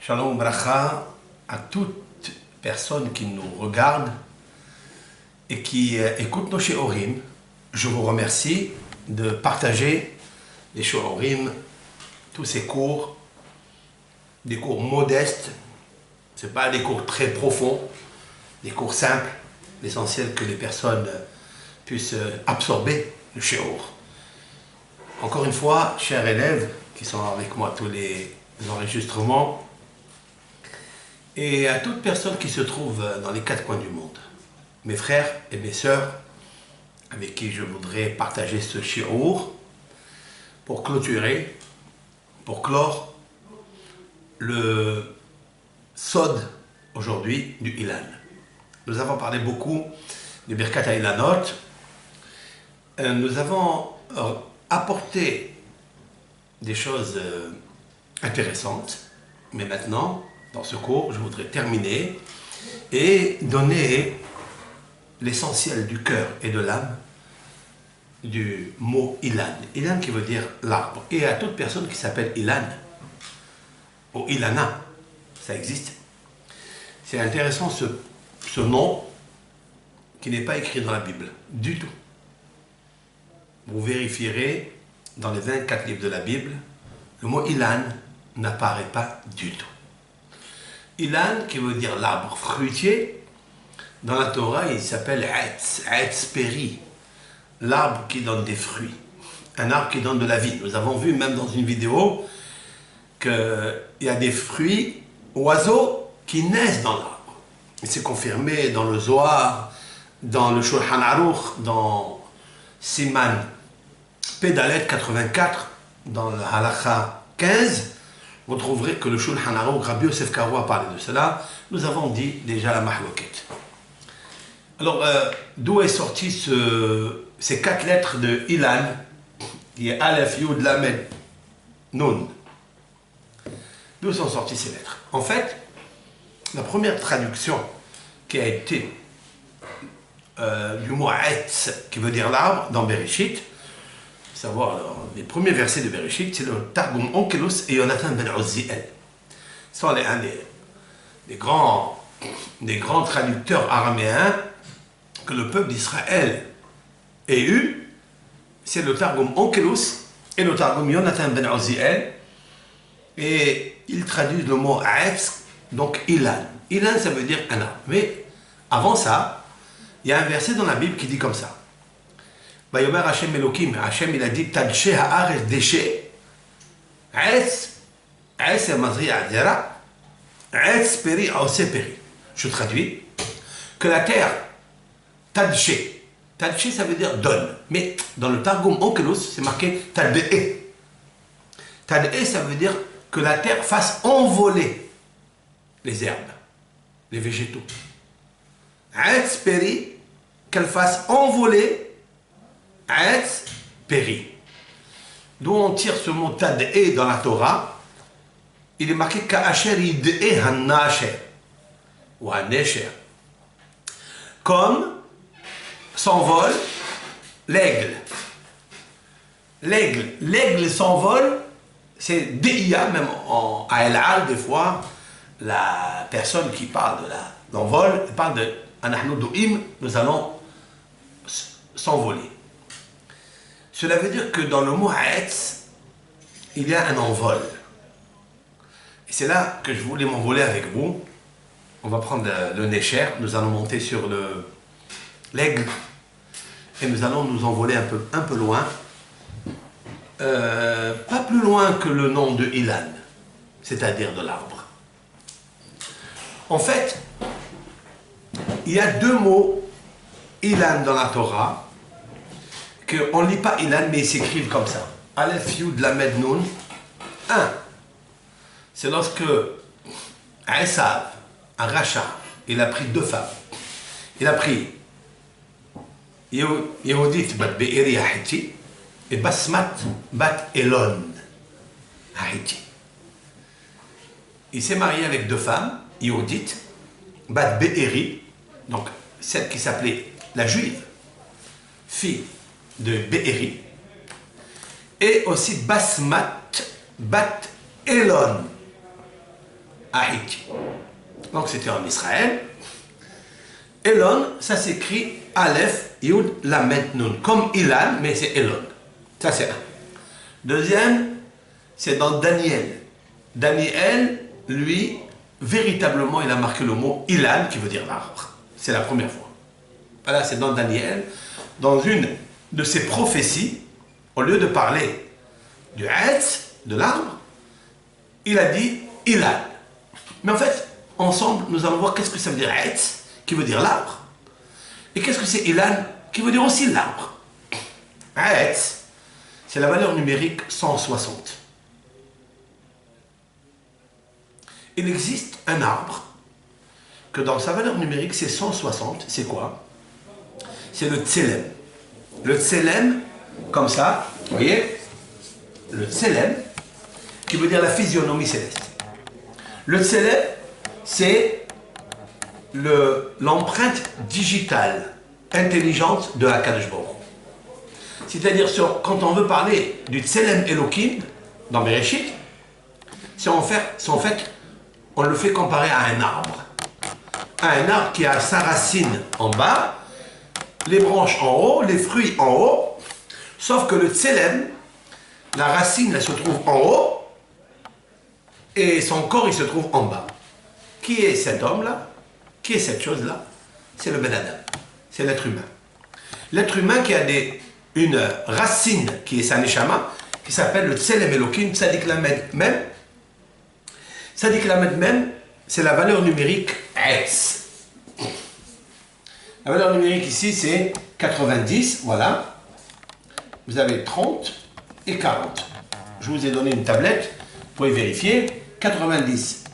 Shalom bracha à toute personne qui nous regarde et qui écoute nos shiurim. Je vous remercie de partager les shiurim, tous ces cours, des cours modestes. Ce n'est pas des cours très profonds, des cours simples. L'essentiel que les personnes puissent absorber le shiur. Encore une fois, chers élèves qui sont avec moi tous les enregistrements, et à toute personne qui se trouve dans les quatre coins du monde, mes frères et mes sœurs, avec qui je voudrais partager ce shiur pour clôturer, pour clore le sod aujourd'hui du Ilan. Nous avons parlé beaucoup du Birkat HaIlanot. Nous avons apporté des choses intéressantes, mais maintenant, dans ce cours, je voudrais terminer et donner l'essentiel du cœur et de l'âme du mot Ilan. Ilan qui veut dire l'arbre. Et à toute personne qui s'appelle Ilan, ou Ilana, ça existe. C'est intéressant ce nom qui n'est pas écrit dans la Bible, du tout. Vous vérifierez dans les 24 livres de la Bible, le mot Ilan n'apparaît pas du tout. Ilan, qui veut dire l'arbre fruitier, dans la Torah, il s'appelle Etz Peri, l'arbre qui donne des fruits, un arbre qui donne de la vie. Nous avons vu même dans une vidéo qu'il y a des fruits, oiseaux, qui naissent dans l'arbre. Et c'est confirmé dans le Zohar, dans le Shulchan Aruch, dans Siman Pedalet 84, dans le Halakha 15, vous trouverez que le Shulchan Aruch, Rabbi Yosef Karo a parlé de cela. Nous avons dit déjà la mahloket. Alors, d'où est sorti ces quatre lettres de Ilan, qui est Aleph, Yud, Lamed, Nun? D'où sont sorties ces lettres? En fait, la première traduction qui a été du mot Etz, qui veut dire l'arbre, dans Bereshit, savoir les premiers versets de Bereshit, c'est le Targum Onkelos et Yonatan ben Uzziel. Ce sont des grands traducteurs araméens que le peuple d'Israël ait eu. C'est le Targum Onkelos et le Targum Yonatan ben Uzziel. Et ils traduisent le mot Etz, donc Ilan. Ilan, ça veut dire un arbre. Mais avant ça, il y a un verset dans la Bible qui dit comme ça. Vayomer Hashem Elokim, Hashem il a dit Tadche haaretz deshe, Etz mazri azera, Etz peri ose peri. Je traduis que la terre, Tadche, Tadche ça veut dire donne, mais dans le Targum Onkelos c'est marqué Tad'e. Tad'e ça veut dire que la terre fasse envoler les herbes, les végétaux. Etz peri, qu'elle fasse envoler Etz Peri. D'où on tire ce mot Tad'e dans la Torah. Il est marqué Ka'asher yid'e hanasher ou hanesher. Comme s'envole l'aigle. L'aigle s'envole, c'est De'ia, même à El Al, des fois, la personne qui parle de l'envol, elle parle de Anahnu Do'im, nous allons s'envoler. Cela veut dire que dans le mot Etz, il y a un envol. Et c'est là que je voulais m'envoler avec vous. On va prendre le Necher, nous allons monter sur l'aigle et nous allons nous envoler un peu loin. Pas plus loin que le nom de Ilan, c'est-à-dire de l'arbre. En fait, il y a deux mots Ilan dans la Torah, qu'on ne lit pas Ilan, mais ils s'écrivent comme ça. Aleph, Yud, Lamed, Nun. Un, c'est lorsque Esav, un rachat, il a pris deux femmes. Il a pris Yehudit bat Be'eri Hahiti et Basmat bat Elon Hahiti. Il s'est marié avec deux femmes, Yehudit bat Be'eri, donc celle qui s'appelait la juive, fille de Be'eri, et aussi Basmat bat Elon, à Hiti. Donc c'était en Israël. Elon, ça s'écrit Aleph, Yud, Lamed, Nun. Comme Ilan, mais c'est Elon. Ça c'est un. Deuxième, c'est dans Daniel. Daniel, lui, véritablement, il a marqué le mot Ilan, qui veut dire l'arbre. C'est la première fois. Voilà, c'est dans Daniel. Dans une de ses prophéties, au lieu de parler du Hetz, de l'arbre, il a dit Ilan. Mais en fait, ensemble, nous allons voir qu'est-ce que ça veut dire Hetz, qui veut dire l'arbre. Et qu'est-ce que c'est Ilan, qui veut dire aussi l'arbre. Hetz, c'est la valeur numérique 160. Il existe un arbre que dans sa valeur numérique c'est 160. C'est quoi? C'est le tselem. Le tselem, comme ça, vous voyez? Le tselem, qui veut dire la physionomie céleste. Le tselem, c'est l'empreinte digitale intelligente de Akadosh Baruch Hu. C'est-à-dire, quand on veut parler du tselem Elohim dans Bereshit, c'est en fait, on le fait comparer à un arbre. À un arbre qui a sa racine en bas, les branches en haut, les fruits en haut, sauf que le tselem, la racine, elle se trouve en haut, et son corps, il se trouve en bas. Qui est cet homme-là? Qui est cette chose-là? C'est le Ben Adam. C'est l'être humain. L'être humain qui a une racine, qui est sa neshama, qui s'appelle le tselem Elohim, Tzadik Lamed même. Tzadik Lamed même, c'est la valeur numérique Hetz. La valeur numérique ici, c'est 90, voilà. Vous avez 30 et 40. Je vous ai donné une tablette, vous pouvez vérifier. 90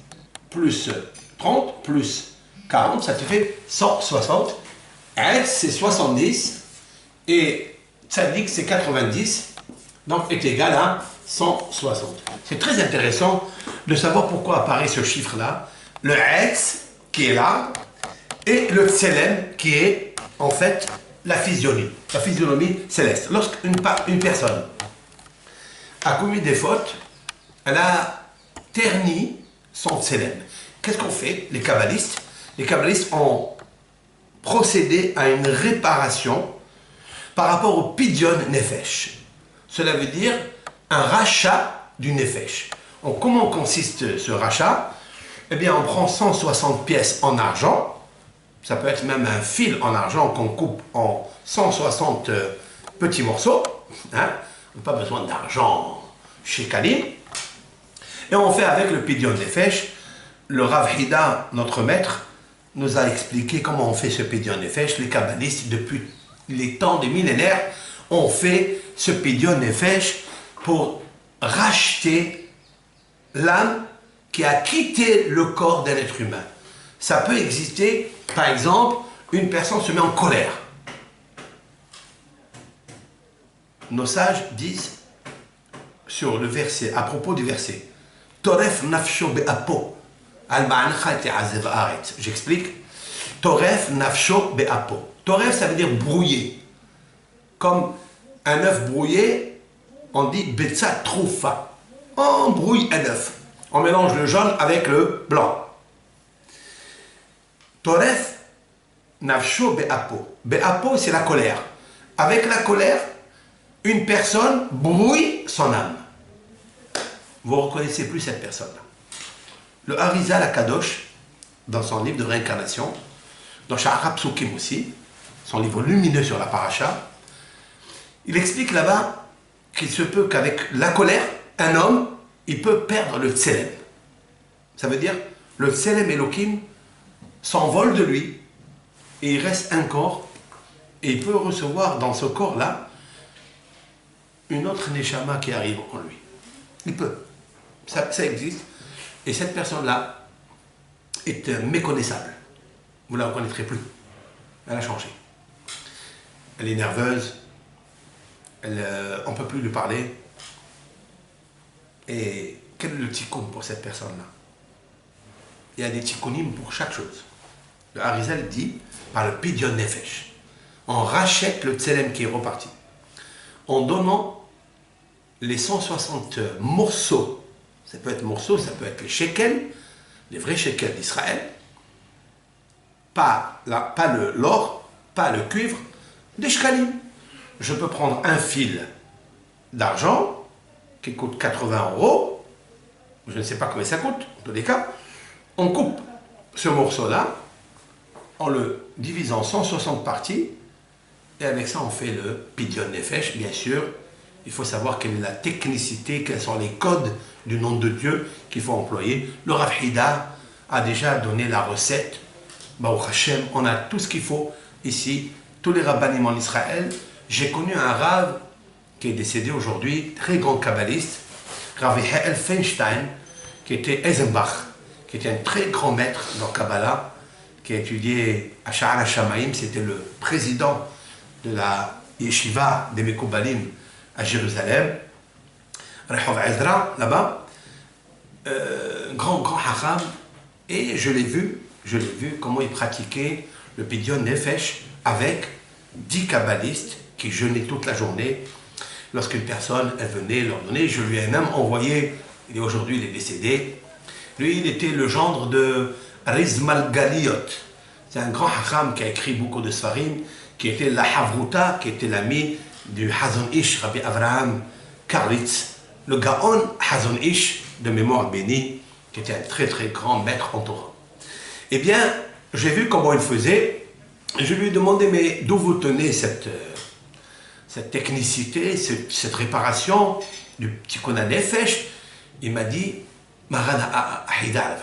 plus 30 plus 40, ça te fait 160. Hetz, c'est 70. Et Tzadik, c'est 90. Donc, est égal à 160. C'est très intéressant de savoir pourquoi apparaît ce chiffre-là. Le Hetz, qui est là, et le Tselem, qui est en fait la physionomie céleste. Lorsqu'une personne a commis des fautes, elle a terni son Tselem. Qu'est-ce qu'on fait, les kabbalistes? Les kabbalistes ont procédé à une réparation par rapport au Pidyon Nefesh. Cela veut dire un rachat du Nefesh. Donc, comment consiste ce rachat? Eh bien, on prend 160 pièces en argent. Ça peut être même un fil en argent qu'on coupe en 160 petits morceaux. Hein? On n'a pas besoin d'argent chez Kalim. Et on fait avec le Pidyon Nefesh. Le Rav Hida, notre maître, nous a expliqué comment on fait ce Pidyon Nefesh. Les kabbalistes, depuis les temps des millénaires, ont fait ce Pidyon Nefesh pour racheter l'âme qui a quitté le corps d'un être humain. Ça peut exister, par exemple, une personne se met en colère. Nos sages disent sur le verset, à propos du verset, Toref nafsho be'apo, al-ba'ancha te'azev haaretz. J'explique. Toref nafsho be'apo. Toref, ça veut dire brouiller. Comme un œuf brouillé, on dit betza troufa. On brouille un œuf. On mélange le jaune avec le blanc. Toref nafsho be'apo. Be'apo, c'est la colère. Avec la colère, une personne brouille son âme. Vous ne reconnaissez plus cette personne-là. Le Harizal Akadosh, dans son livre de réincarnation, dans Sha'ar Psukim aussi, son livre lumineux sur la paracha, il explique là-bas qu'il se peut qu'avec la colère, un homme, il peut perdre le tselem. Ça veut dire, le tselem Elohim s'envole de lui, et il reste un corps, et il peut recevoir dans ce corps-là une autre neshama qui arrive en lui. Il peut. Ça existe. Et cette personne-là est méconnaissable. Vous ne la reconnaîtrez plus. Elle a changé. Elle est nerveuse. On ne peut plus lui parler. Et quel est le tikkun pour cette personne-là? Il y a des tikkunim pour chaque chose. Le Harizal dit, par le Pidyon Nefesh, on rachète le tselem qui est reparti. En donnant les 160 morceaux, ça peut être morceaux, ça peut être les shekels, les vrais shekels d'Israël, pas l'or, pas le cuivre, des shkalim. Je peux prendre un fil d'argent qui coûte 80 €, je ne sais pas combien ça coûte, en tous les cas, on coupe ce morceau-là, en le divise en 160 parties, et avec ça on fait le pidyon nefesh, bien sûr. Il faut savoir quelle est la technicité, quels sont les codes du nom de Dieu qu'il faut employer. Le Rav Hida a déjà donné la recette. Baruch Hashem, on a tout ce qu'il faut ici, tous les rabbanim en Israël. J'ai connu un Rav qui est décédé aujourd'hui, très grand kabbaliste, Rav Michael Feinstein, qui était Eisenbach, qui était un très grand maître dans Kabbalah, qui a étudié à Sha'ar HaShamayim, c'était le président de la yeshiva des Mekoubalim à Jérusalem, Rehov Ezra, là-bas, grand hacham, et je l'ai vu comment il pratiquait le pidyon nefesh avec 10 kabbalistes qui jeûnaient toute la journée. Lorsqu'une personne, elle venait leur donner, je lui ai même envoyé, aujourd'hui il est décédé, lui il était le gendre de Rizmal Galiot, c'est un grand hacham qui a écrit beaucoup de svarim, qui était la Havruta, qui était l'ami du Hazon Ish, Rabbi Avraham Karlitz, le Gaon Hazon Ish de mémoire bénie, qui était un très très grand maître en Torah. Eh bien, j'ai vu comment il faisait, et je lui ai demandé, mais d'où vous tenez cette technicité, cette réparation du Tikkun Nefesh? Il m'a dit, Marana Hida,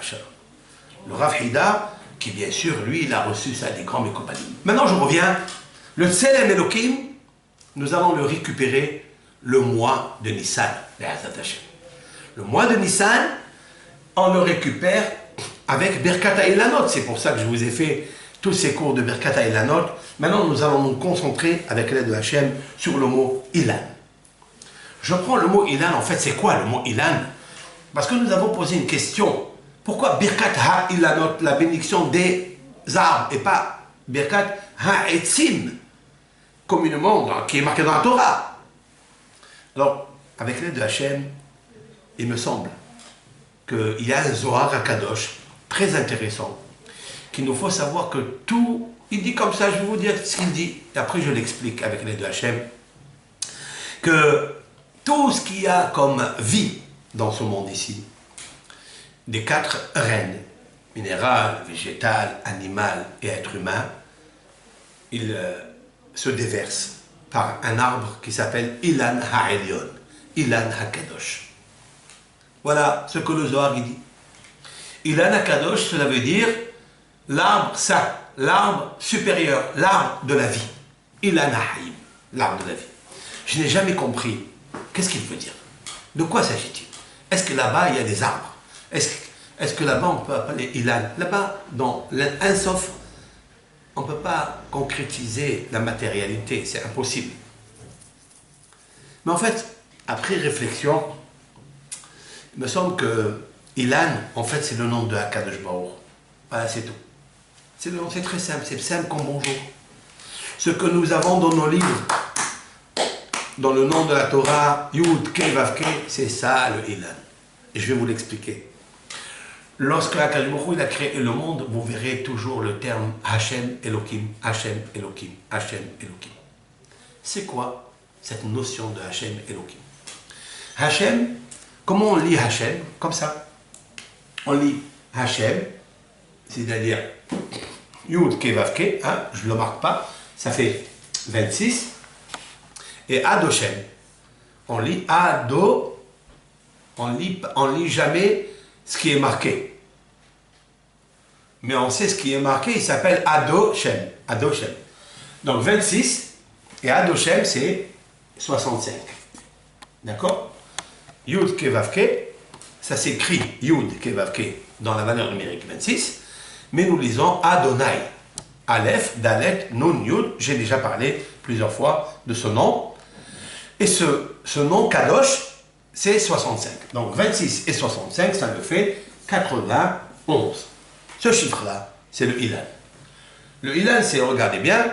le Rav Hida, qui bien sûr, lui, il a reçu ça des grands Mekoubalim. Maintenant, je reviens, le Tselem Elohim, nous allons le récupérer le mois de Nissan. Le mois de Nissan, on le récupère avec Birkat Ilanot. C'est pour ça que je vous ai fait tous ces cours de Birkat Ilanot. Maintenant, nous allons nous concentrer, avec l'aide de Hachem, sur le mot Ilan. Je prends le mot Ilan, en fait, c'est quoi le mot Ilan? Parce que nous avons posé une question. Pourquoi Birkat Ha-Ilanot, la bénédiction des arbres, et pas Birkat Ha-Etzim, communément, qui est marqué dans la Torah? Alors, avec l'aide de Hachem, il me semble qu'il y a un Zohar HaKadosh très intéressant, qu'il nous faut savoir que tout, il dit comme ça, je vais vous dire ce qu'il dit, et après je l'explique avec l'aide de Hachem, que tout ce qu'il y a comme vie dans ce monde ici, des 4 règnes, minéral, végétal, animal et être humain, il se déverse par un arbre qui s'appelle Ilan Ha'elyon, Ilan HaKadosh. Voilà ce que le Zohar dit. Ilan HaKadosh, cela veut dire l'arbre saint, l'arbre supérieur, l'arbre de la vie. Ilan Ha'im, l'arbre de la vie. Je n'ai jamais compris. Qu'est-ce qu'il veut dire? De quoi s'agit-il? Est-ce que là-bas, il y a des arbres? Est-ce que là-bas, on peut appeler Ilan? Là-bas, dans l'Insof, on ne peut pas concrétiser la matérialité, c'est impossible. Mais en fait, après réflexion, il me semble que Ilan, en fait, c'est le nom de Hakadosh Baruch. Voilà, c'est tout. C'est très simple, c'est simple comme bonjour. Ce que nous avons dans nos livres, dans le nom de la Torah, Yud, Ke, Vav, Ke, c'est ça le Ilan. Et je vais vous l'expliquer. Lorsque Hakadosh Baruch Hu, il a créé le monde, vous verrez toujours le terme Hashem Elohim, Hashem Elohim, Hashem Elohim. C'est quoi cette notion de Hashem Elohim? Hashem, comment on lit Hashem? Comme ça. On lit Hashem, c'est-à-dire Yud, Ke, Vav, Ke, hein, je ne le marque pas, ça fait 26. Et Adoshem, on lit Ado, on lit jamais ce qui est marqué. Mais on sait ce qui est marqué, il s'appelle Adoshem. Adoshem. Donc 26, et Adoshem c'est 65. D'accord? Yud Ke Vav Ke, ça s'écrit Yud Ke Vav Ke dans la valeur numérique 26, mais nous lisons Adonai. Aleph, Dalet, Nun, Yud, j'ai déjà parlé plusieurs fois de ce nom. Et ce nom Kadosh, c'est 65. Donc 26 et 65, ça me fait 91. Ce chiffre-là, c'est le Ilan. Le Ilan, c'est, regardez bien,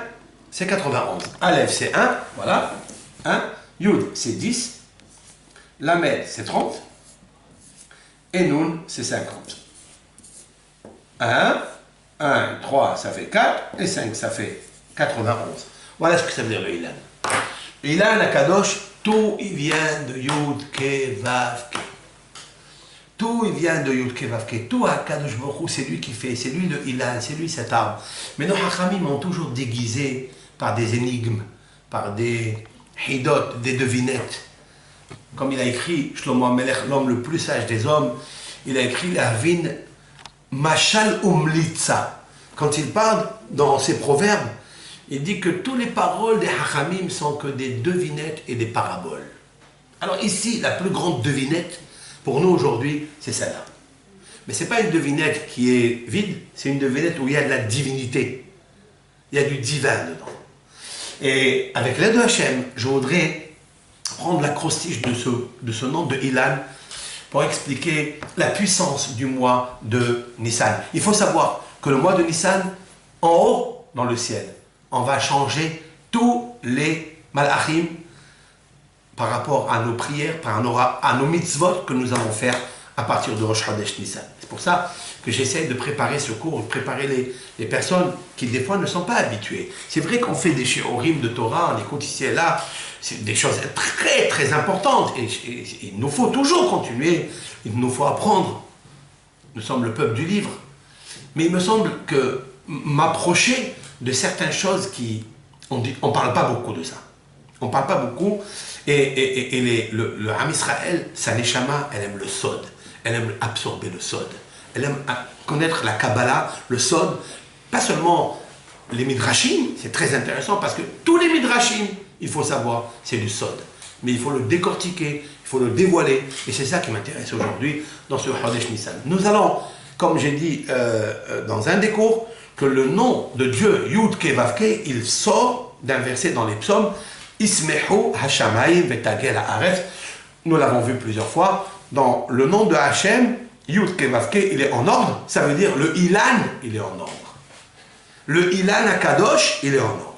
c'est 91. Aleph, c'est 1, voilà, 1. Yud, c'est 10. Lamed, c'est 30. Et Nun, c'est 50. 1, 1, 3, ça fait 4, et 5, ça fait 91. Voilà ce que ça veut dire le Ilan. Ilan, Akadosh, tout il vient de Yud, Ke, Vav, Ke. Tout il vient de Yud, Ke, Vav, Ke. Tout Akadosh Baruch Hu, c'est lui qui fait, c'est lui le Ilan, c'est lui cet arbre. Mais nos Hachamim ont toujours déguisé par des énigmes, par des hidot, des devinettes. Comme il a écrit, Shlomo HaMelech, l'homme le plus sage des hommes, il a écrit la Vin Mashal Umlitza. Quand il parle dans ses proverbes, il dit que toutes les paroles des Hachamim sont que des devinettes et des paraboles. Alors ici, la plus grande devinette, pour nous aujourd'hui, c'est celle-là. Mais ce n'est pas une devinette qui est vide, c'est une devinette où il y a de la divinité. Il y a du divin dedans. Et avec l'aide de Hachem, je voudrais prendre l'acrostiche de ce nom de Ilan pour expliquer la puissance du mois de Nissan. Il faut savoir que le mois de Nissan, en haut, dans le ciel, on va changer tous les malachim par rapport à nos prières, par rapport à nos mitzvot que nous allons faire à partir de Rosh Chodesh Nissan. C'est pour ça que j'essaie de préparer ce cours, de préparer les personnes qui des fois ne sont pas habituées. C'est vrai qu'on fait des shiurim de Torah, on écoute ici et là, c'est des choses très très importantes et il nous faut toujours continuer, il nous faut apprendre. Nous sommes le peuple du livre. Mais il me semble que m'approcher de certaines choses on ne parle pas beaucoup de ça. On ne parle pas beaucoup et le Ham Israël, sa neshama, elle aime le sod. Elle aime absorber le sod. Elle aime connaître la Kabbalah, le sod. Pas seulement les midrashim, c'est très intéressant parce que tous les midrashim, il faut savoir, c'est du sod. Mais il faut le décortiquer, il faut le dévoiler. Et c'est ça qui m'intéresse aujourd'hui dans ce Chodesh Nissan. Nous allons, comme j'ai dit dans un des cours, que le nom de Dieu, Yud Ke Vav Ke, il sort d'un verset dans les psaumes, Ismehu Hashamayim Vetagel Haaretz. Nous l'avons vu plusieurs fois. Dans le nom de Hachem, Yud Ke Vav Ke, il est en ordre. Ça veut dire le Ilan, il est en ordre. Le Ilan Akadosh, il est en ordre.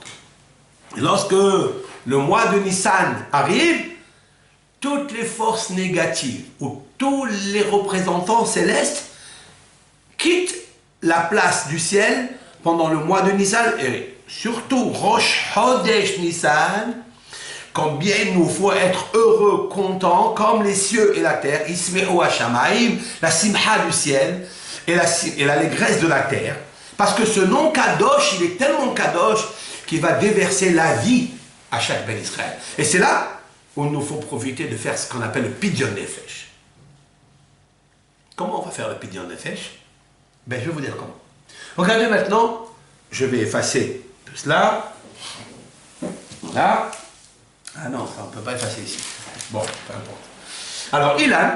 Lorsque le mois de Nissan arrive, toutes les forces négatives ou tous les représentants célestes quittent la place du ciel pendant le mois de Nissan et surtout Rosh Chodesh Nissan. Combien il nous faut être heureux, contents, comme les cieux et la terre, Ismehu Hashamayim, la simha du ciel et l'allégresse de la terre. Parce que ce nom Kadosh, il est tellement Kadosh qu'il va déverser la vie à chaque Ben Israël. Et c'est là où il nous faut profiter de faire ce qu'on appelle le Pidyon Nefesh. Comment on va faire le Pidyon Nefesh? Ben, je vais vous dire comment. Regardez maintenant, je vais effacer tout cela. Là. Ah non, ça on ne peut pas effacer ici. Bon, peu importe. Alors, Ilan,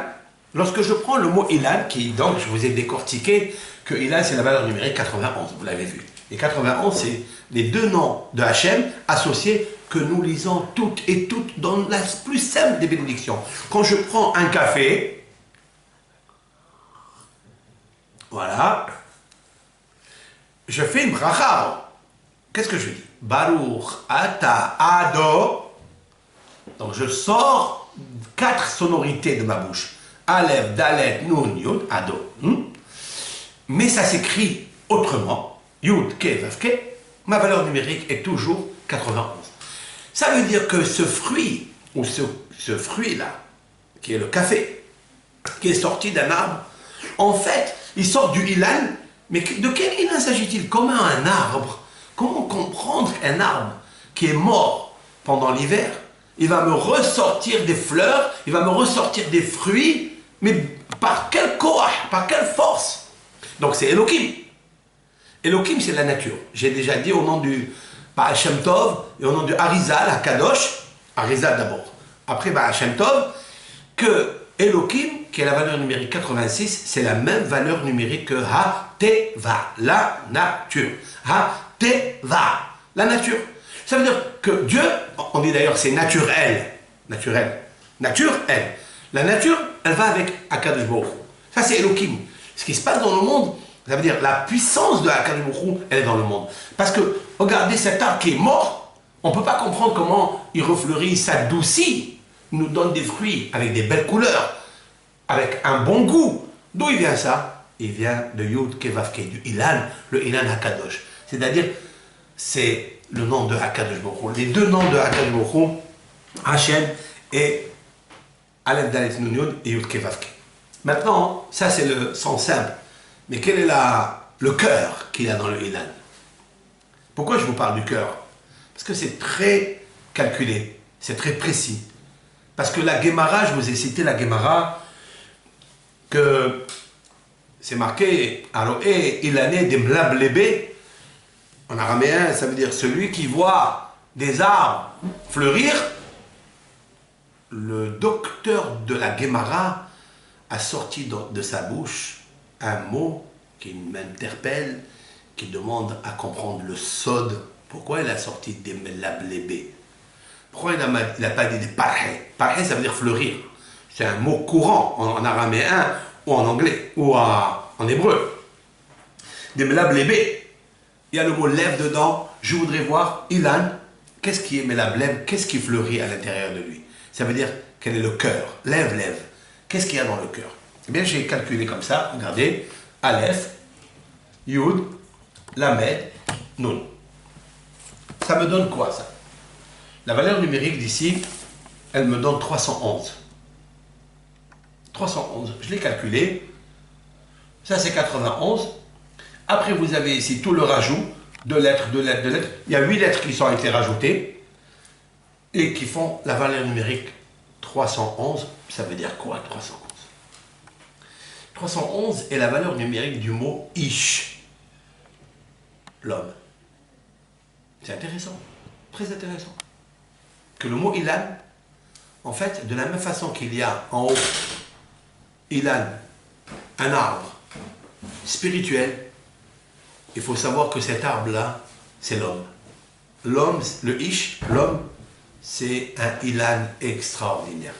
lorsque je prends le mot Ilan, qui donc, je vous ai décortiqué que Ilan, c'est la valeur numérique 91, vous l'avez vu. Et 91, c'est les deux noms de Hachem associés que nous lisons toutes et toutes dans la plus simple des bénédictions. Quand je prends un café, voilà, je fais une bracha. Qu'est-ce que je dis? Baruch ata ado. Donc je sors 4 sonorités de ma bouche. Aleph, Dalet, Nun, Yud, Ado. Mais ça s'écrit autrement. Yud, Ke, Vav, Ke. Ma valeur numérique est toujours 91. Ça veut dire que ce fruit, ou ce fruit-là, qui est le café, qui est sorti d'un arbre, en fait, il sort du Ilan. Mais de quel Ilan s'agit-il? Comment un arbre? Comment comprendre un arbre qui est mort pendant l'hiver? Il va me ressortir des fleurs, il va me ressortir des fruits, mais par quel koach, par quelle force? Donc c'est Elohim. Elohim, c'est la nature. J'ai déjà dit au nom du Baal Shem Tov et au nom du Arizal, à Kadosh, Arizal d'abord, après Baal Shem Tov, que Elohim, qui est la valeur numérique 86, c'est la même valeur numérique que Ha-Teva, la nature. Ha-Teva, la nature. Ça veut dire que Dieu, on dit d'ailleurs c'est naturel, naturel, nature, elle. La nature, elle va avec Akadosh Baruch Hu. Ça c'est Elohim. Ce qui se passe dans le monde, ça veut dire la puissance de Akadosh Baruch Hu, elle est dans le monde. Parce que, regardez cet arbre qui est mort, on ne peut pas comprendre comment il refleurit, s'adoucit, nous donne des fruits avec des belles couleurs, avec un bon goût. D'où il vient ça? il vient de Yud Kevavke, du Ilan, le Ilan Hakadosh. C'est-à-dire, c'est le nom de Hakadosh Baruch Hu. Les deux noms de Hakadosh Baruch Hu, Hachem et Aleph Dalet Nun Yud et Yud Kevavke. Maintenant, ça c'est le sens simple. Mais quel est le cœur qu'il y a dans le Ilan? Pourquoi je vous parle du cœur? Parce que c'est très calculé, c'est très précis. Parce que la Gemara, je vous ai cité la Gemara, que c'est marqué Aroé Ilané de Mlablebe. En araméen, ça veut dire celui qui voit des arbres fleurir. Le docteur de la Gemara a sorti de sa bouche un mot qui m'interpelle, qui demande à comprendre le sod. Pourquoi il a sorti des Mlablebe? Pourquoi il n'a pas dit des parhé? Parhé, ça veut dire fleurir. C'est un mot courant en araméen ou en anglais ou en hébreu. Des Mlablebe. Il y a le mot lève dedans. Je voudrais voir, Ilan, qu'est-ce qui est Mlableb? Qu'est-ce qui fleurit à l'intérieur de lui? Ça veut dire quel est le cœur. Lève, lève. Qu'est-ce qu'il y a dans le cœur? Eh bien, j'ai calculé comme ça. Regardez. Aleph, Yud, Lamed, Nun. Ça me donne quoi, ça? La valeur numérique d'ici, elle me donne 311. 311, je l'ai calculé. Ça, c'est 91. Après, vous avez ici tout le rajout de lettres, de lettres, de lettres. Il y a 8 lettres qui ont été rajoutées et qui font la valeur numérique 311. Ça veut dire quoi, 311? 311 est la valeur numérique du mot Ish, l'homme. C'est intéressant, très intéressant. Que le mot Ilan, en fait, de la même façon qu'il y a en haut, Ilan, un arbre spirituel, il faut savoir que cet arbre-là, c'est l'homme. L'homme, le Ish, l'homme, c'est un Ilan extraordinaire.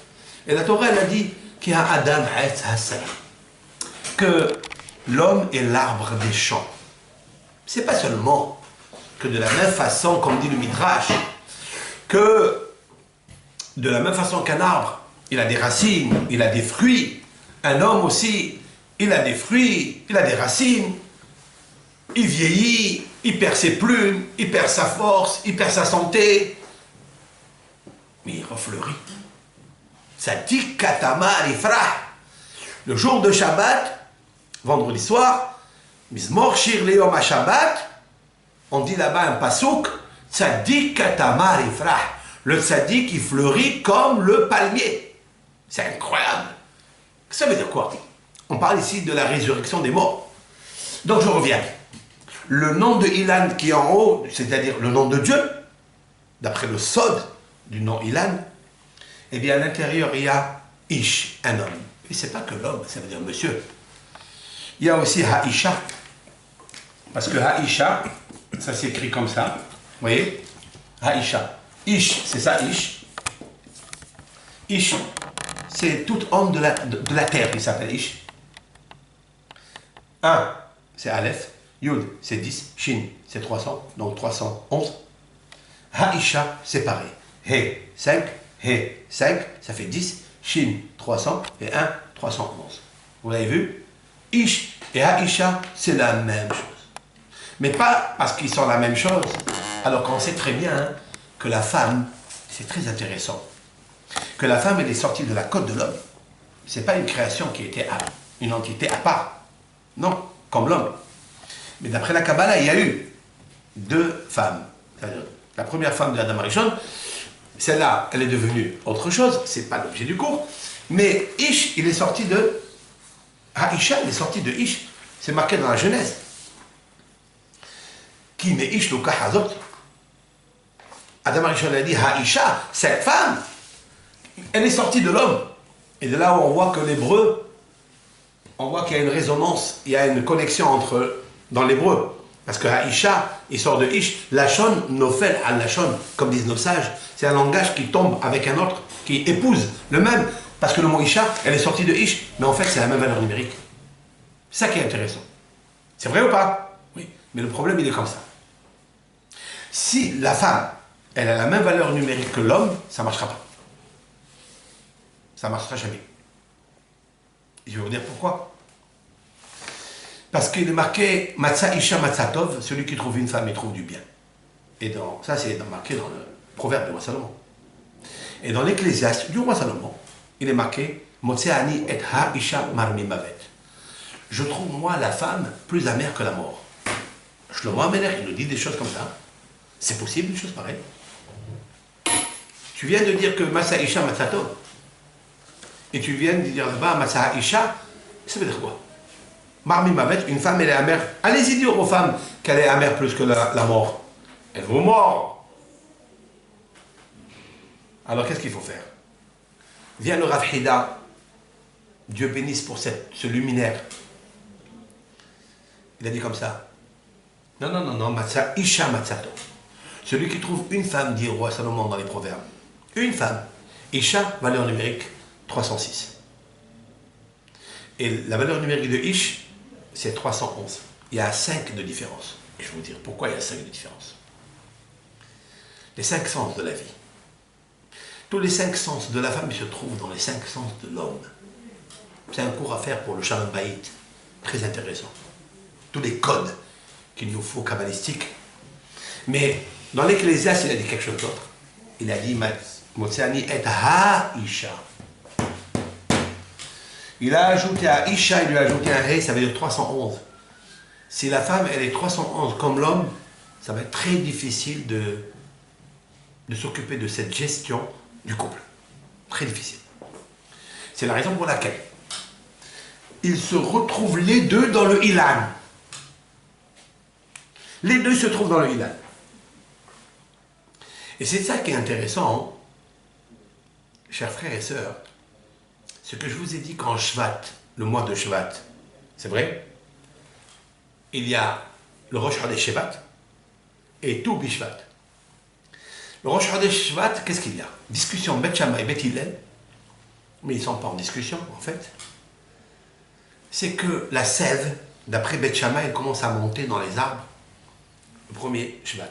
Et la Torah, elle a dit qu'il y a Adam Etz Hassan, que l'homme est l'arbre des champs. C'est pas seulement que de la même façon, comme dit le Midrash, que de la même façon qu'un arbre, il a des racines, il a des fruits, un homme aussi, il a des fruits, il a des racines, il vieillit, il perd ses plumes, il perd sa force, il perd sa santé, mais il refleurit. Ça dit Katama Ifrah. Le jour de Shabbat, vendredi soir, Mizmor Shir Leom à Shabbat, on dit là-bas un pasouk, Tzadik Katama Ifrah. Le tzadik qui fleurit comme le palmier. C'est incroyable. Ça veut dire quoi? On parle ici de la résurrection des morts. Donc je reviens. Le nom de Ilan qui est en haut, c'est-à-dire le nom de Dieu, d'après le sod du nom Ilan, eh bien à l'intérieur il y a Ish, un homme. Et c'est pas que l'homme, ça veut dire monsieur. Il y a aussi Haïcha. Parce que Haïcha, ça s'écrit comme ça. Vous voyez? Haïcha. Ish, c'est ça, Ish. Ish, c'est tout homme de la terre qui s'appelle Ish. 1, c'est Aleph. Yud, c'est 10. Shin, c'est 300. Donc 311. Haïcha, c'est pareil. He, 5. He, 5. Ça fait 10. Shin, 300. Et 1, 311. Vous l'avez vu? Ish et Haïcha, c'est la même chose. Mais pas parce qu'ils sont la même chose. Alors qu'on sait très bien hein, que la femme, c'est très intéressant, que la femme elle est sortie de la côte de l'homme. C'est pas une création qui était une entité à part. Non, comme l'homme. Mais d'après la Kabbalah, il y a eu 2 femmes. C'est-à-dire, la première femme de Adam Arishon, celle-là, elle est devenue autre chose, c'est pas l'objet du cours. Mais Ish, il est sorti de Haïcha, il est sorti de Ish. C'est marqué dans la Genèse. Qui met Ish Luka Hazot. Adam Arishon a dit Haïcha, cette femme, elle est sortie de l'homme. Et de là où on voit que l'hébreu, on voit qu'il y a une résonance, il y a une connexion dans l'hébreu. Parce que Haïcha, il sort de Ish. Lachon, nofel al lachon, comme disent nos sages. C'est un langage qui tombe avec un autre, qui épouse le même. Parce que le mot Isha, elle est sortie de Ish, mais en fait, c'est la même valeur numérique. C'est ça qui est intéressant. C'est vrai ou pas? Oui. Mais le problème, il est comme ça. Si la femme, elle a la même valeur numérique que l'homme, ça ne marchera pas. Ça ne marchera jamais. Et je vais vous dire pourquoi. Parce qu'il est marqué Matza Isha Matzatov, celui qui trouve une femme, il trouve du bien. Et ça, c'est marqué dans le proverbe du roi Salomon. Et dans l'Ecclésiaste du roi Salomon, il est marqué Motseani et ha Isha marmi mavet. Je trouve, moi, la femme plus amère que la mort. Shlomo Amelech, il nous dit des choses comme ça. C'est possible, une chose pareille. Tu viens de dire que Matza Isha Matzatov. Et tu viens de dire là-bas Matza Isha, ça veut dire quoi? Marmi mavet, une femme, elle est amère. Allez-y dire aux femmes qu'elle est amère plus que la mort. Elle vous mord. Alors qu'est-ce qu'il faut faire? Viens le Rav Hida, Dieu bénisse pour ce luminaire. Il a dit comme ça. Non, Matza Isha Matzato. Celui qui trouve une femme, dit au roi Salomon dans les proverbes. Une femme. Isha, valeur numérique 306. Et la valeur numérique de Ish, c'est 311. Il y a 5 de différence. Et je vais vous dire pourquoi il y a 5 de différence. Les 5 sens de la vie. Tous les 5 sens de la femme se trouvent dans les 5 sens de l'homme. C'est un cours à faire pour le Shalom Bayit. Très intéressant. Tous les codes qu'il nous faut kabbalistiques. Mais dans l'Ecclésiaste, il a dit quelque chose d'autre. Il a dit Motseani et ha Isha. Il a ajouté à Isha, il lui a ajouté un He, ça veut dire 311. Si la femme, elle est 311 comme l'homme, ça va être très difficile de s'occuper de cette gestion du couple. Très difficile. C'est la raison pour laquelle ils se retrouvent les deux dans le Ilan. Les deux se trouvent dans le Ilan. Et c'est ça qui est intéressant, hein, chers frères et sœurs. Ce que je vous ai dit qu'en Shvat, le mois de Shvat, c'est vrai, il y a le Rosh Chodesh Shvat et tout Bishvat. Le Rosh Chodesh Shvat, qu'est-ce qu'il y a? Discussion Bet Shammai et Bet Hillel, mais ils ne sont pas en discussion en fait. C'est que la sève, d'après Bet Shammai, elle commence à monter dans les arbres le premier Shvat.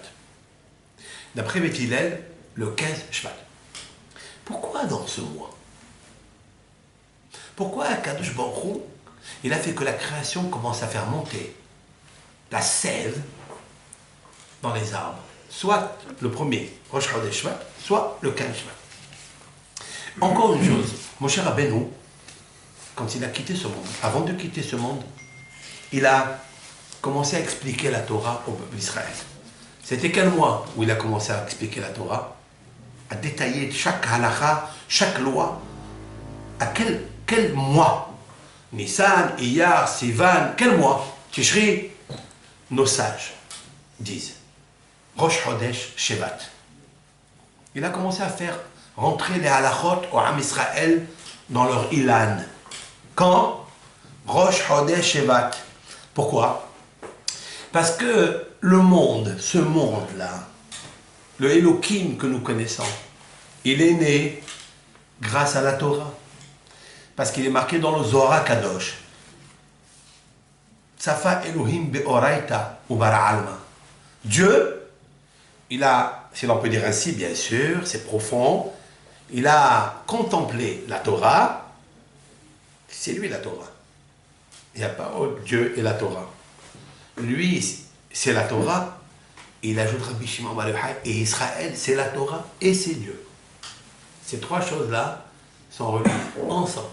D'après Bet Hillel, le 15 Shvat. Pourquoi dans ce mois? Pourquoi Kadosh Baruch Hu, il a fait que la création commence à faire monter la sève dans les arbres, soit le premier Rosh Chodesh Shvat, soit le 15 Shvat. Encore une chose, Moshe Rabbeinu, quand il a quitté ce monde, avant de quitter ce monde, il a commencé à expliquer la Torah au peuple d'Israël. C'était quel mois où il a commencé à expliquer la Torah, à détailler chaque halakha, chaque loi, à quel mois? Nissan, Iyar, Sivan, quel mois? Tishri, nos sages disent Rosh Chodesh Shevat. Il a commencé à faire rentrer les halachot au Am Israël dans leur ilan. Quand? Rosh Chodesh Shevat. Pourquoi? Parce que le monde, ce monde-là, le Elohim que nous connaissons, il est né grâce à la Torah. Parce qu'il est marqué dans le Zohar Kadosh. Tsafa Elohim be'oraita ou bara alma. Dieu, il a, si l'on peut dire ainsi, bien sûr, c'est profond, il a contemplé la Torah, c'est lui la Torah. Il n'y a pas autre Dieu et la Torah. Lui, c'est la Torah, et il ajoute Rabbi Shimon Bar Yochai, et Israël, c'est la Torah et c'est Dieu. Ces trois choses-là sont reliées ensemble.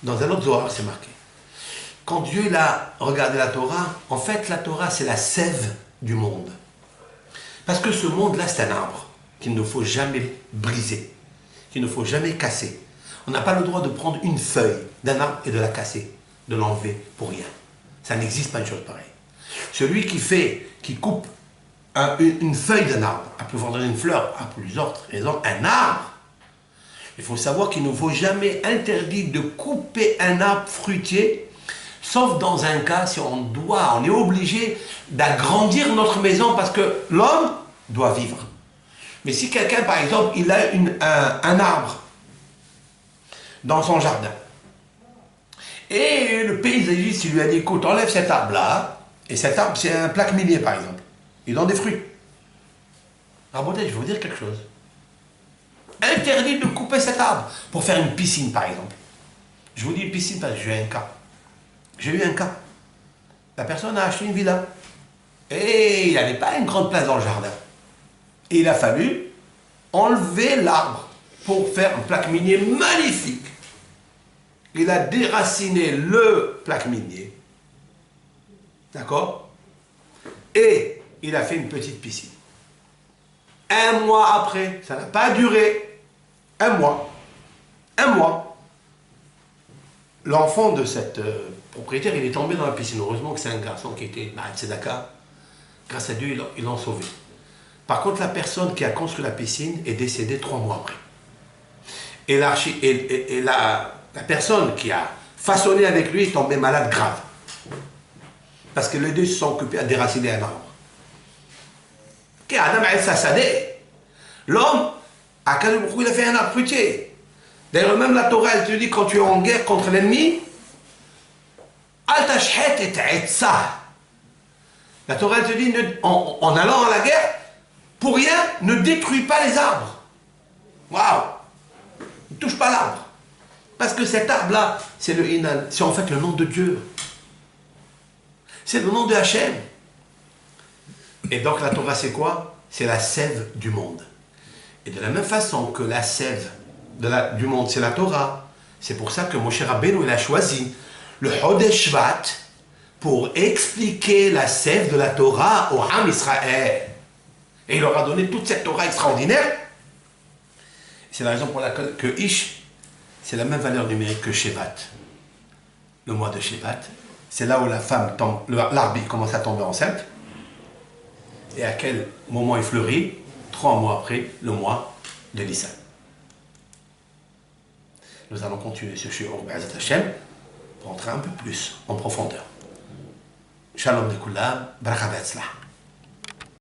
Dans un autre Zohar, c'est marqué. Quand Dieu il a regardé la Torah, en fait, la Torah, c'est la sève du monde. Parce que ce monde-là, c'est un arbre qu'il ne faut jamais briser, qu'il ne faut jamais casser. On n'a pas le droit de prendre une feuille d'un arbre et de la casser, de l'enlever pour rien. Ça n'existe pas une chose pareille. Celui qui coupe une feuille d'un arbre, à pouvoir donner une fleur, à plusieurs raisons, un arbre, il faut savoir qu'il ne faut jamais interdire de couper un arbre fruitier, sauf dans un cas si on est obligé d'agrandir notre maison parce que l'homme doit vivre. Mais si quelqu'un, par exemple, il a un arbre dans son jardin, et le paysagiste lui a dit, écoute, enlève cet arbre-là, et cet arbre, c'est un plaque minier, par exemple. Il donne des fruits. Raboté, je vais vous dire quelque chose. Interdit de couper cet arbre pour faire une piscine, par exemple. Je vous dis une piscine parce que j'ai eu un cas. J'ai eu un cas. La personne a acheté une villa. Et il n'y avait pas une grande place dans le jardin. Et il a fallu enlever l'arbre pour faire un plaque minier magnifique. Il a déraciné le plaque minier. D'accord? Et il a fait une petite piscine. Un mois après, ça n'a pas duré. Un mois. L'enfant de cette propriétaire, il est tombé dans la piscine. Heureusement que c'est un garçon qui était Mahat Tzedaka. Grâce à Dieu, ils l'ont sauvé. Par contre, la personne qui a construit la piscine est décédée 3 mois après. Et, la personne qui a façonné avec lui est tombée malade grave. Parce que les deux se sont occupés à déraciner un arbre. L'homme, à Kadouboukou, il a fait un arbre fruitier. D'ailleurs, même la Torah, elle te dit, quand tu es en guerre contre l'ennemi, la Torah, elle te dit, en allant à la guerre, pour rien, ne détruis pas les arbres. Waouh! Ne touche pas l'arbre. Parce que cet arbre-là, c'est en fait le nom de Dieu. C'est le nom de Hachem. Et donc la Torah, c'est quoi? C'est la sève du monde. Et de la même façon que la sève du monde, c'est la Torah, c'est pour ça que Moshe Rabbeinu, il a choisi le Chodesh Shvat pour expliquer la sève de la Torah au Ham Israël. Et il leur a donné toute cette Torah extraordinaire. C'est la raison pour laquelle que Ish, c'est la même valeur numérique que Shevat. Le mois de Shevat, c'est là où la femme tombe, l'arbre commence à tomber enceinte. Et à quel moment il fleurit? 3 mois après, le mois de Nissan. Nous allons continuer ce shiur Be'ezrat Hashem pour entrer un peu plus en profondeur. Shalom de Kulam, Bracha Be'etzlah.